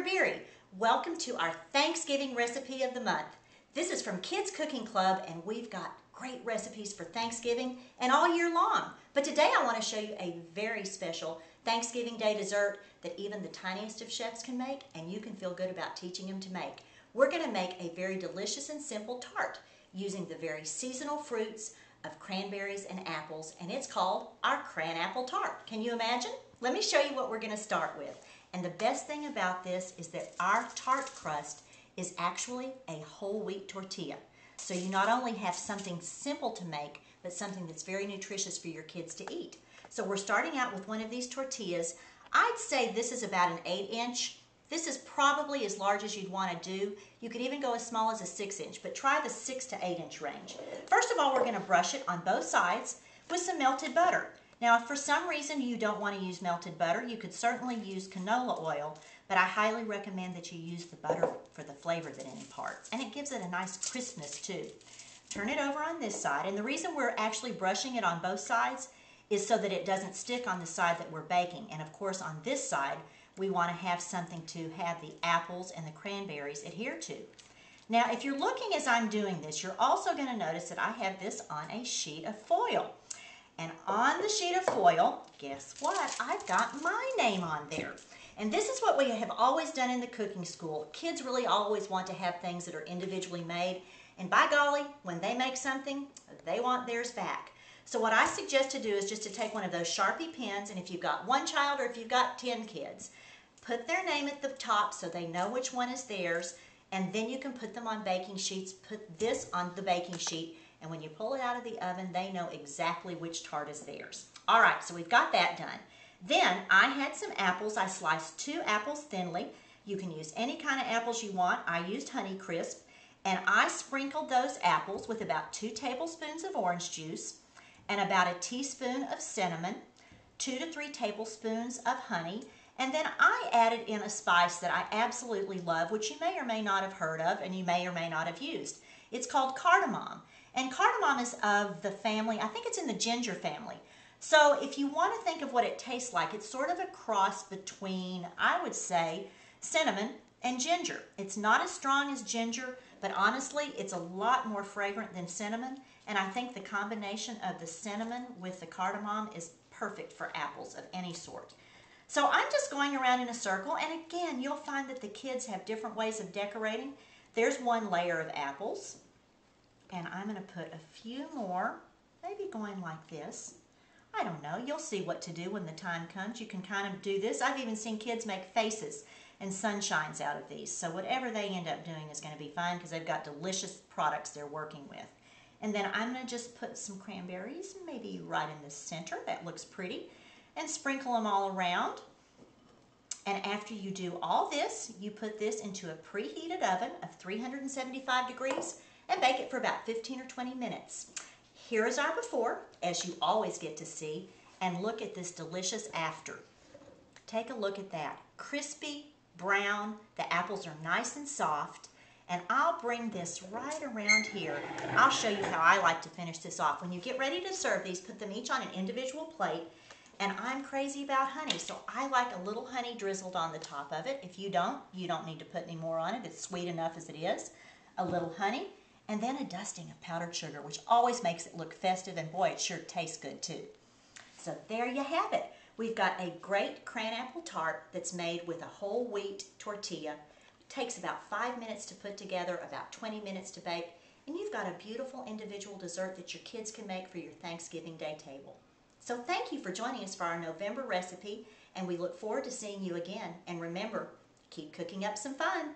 Beery. Welcome to our Thanksgiving recipe of the month. This is from Kids Cooking Club, and we've got great recipes for Thanksgiving and all year long. But today I want to show you a very special Thanksgiving Day dessert that even the tiniest of chefs can make, and you can feel good about teaching them to make. We're going to make a very delicious and simple tart using the very seasonal fruits of cranberries and apples, and it's called our Cranapple tart. Can you imagine? Let me show you what we're going to start with. And the best thing about this is that our tart crust is actually a whole wheat tortilla. So you not only have something simple to make, but something that's very nutritious for your kids to eat. So we're starting out with one of these tortillas. I'd say this is about an 8-inch. This is probably as large as you'd want to do. You could even go as small as a 6-inch, but try the 6 to 8-inch range. First of all, we're going to brush it on both sides with some melted butter. Now, if for some reason you don't want to use melted butter, you could certainly use canola oil, but I highly recommend that you use the butter for the flavor that it imparts, and it gives it a nice crispness too. Turn it over on this side, and the reason we're actually brushing it on both sides is so that it doesn't stick on the side that we're baking, and of course on this side we want to have something to have the apples and the cranberries adhere to. Now, if you're looking as I'm doing this, you're also going to notice that I have this on a sheet of foil. And on the sheet of foil, guess what? I've got my name on there. And this is what we have always done in the cooking school. Kids really always want to have things that are individually made. And by golly, when they make something, they want theirs back. So what I suggest to do is just to take one of those Sharpie pens, and if you've got one child or if you've got 10 kids, put their name at the top so they know which one is theirs, and then you can put them on baking sheets. Put this on the baking sheet, and when you pull it out of the oven, they know exactly which tart is theirs. All right, so we've got that done. Then I had some apples. I sliced 2 apples thinly. You can use any kind of apples you want. I used Honeycrisp, and I sprinkled those apples with about 2 tablespoons of orange juice and about a teaspoon of cinnamon, 2 to 3 tablespoons of honey, and then I added in a spice that I absolutely love, which you may or may not have heard of and you may or may not have used. It's called cardamom. And cardamom is of the family, I think it's in the ginger family. So if you want to think of what it tastes like, it's sort of a cross between, I would say, cinnamon and ginger. It's not as strong as ginger, but honestly, it's a lot more fragrant than cinnamon. And I think the combination of the cinnamon with the cardamom is perfect for apples of any sort. So I'm just going around in a circle, and again, you'll find that the kids have different ways of decorating. There's one layer of apples. And I'm going to put a few more, maybe going like this. I don't know. You'll see what to do when the time comes. You can kind of do this. I've even seen kids make faces and sunshines out of these. So whatever they end up doing is going to be fine because they've got delicious products they're working with. And then I'm going to just put some cranberries, maybe right in the center. That looks pretty. And sprinkle them all around. And after you do all this, you put this into a preheated oven of 375 degrees and bake it for about 15 or 20 minutes. Here is our before, as you always get to see, and look at this delicious after. Take a look at that. Crispy, brown, the apples are nice and soft, and I'll bring this right around here. I'll show you how I like to finish this off. When you get ready to serve these, put them each on an individual plate, and I'm crazy about honey, so I like a little honey drizzled on the top of it. If you don't need to put any more on it. It's sweet enough as it is. A little honey. And then a dusting of powdered sugar, which always makes it look festive, and boy, it sure tastes good too. So there you have it. We've got a great Cranapple tart that's made with a whole wheat tortilla. It takes about 5 minutes to put together, about 20 minutes to bake, and you've got a beautiful individual dessert that your kids can make for your Thanksgiving Day table. So thank you for joining us for our November recipe, and we look forward to seeing you again. And remember, keep cooking up some fun.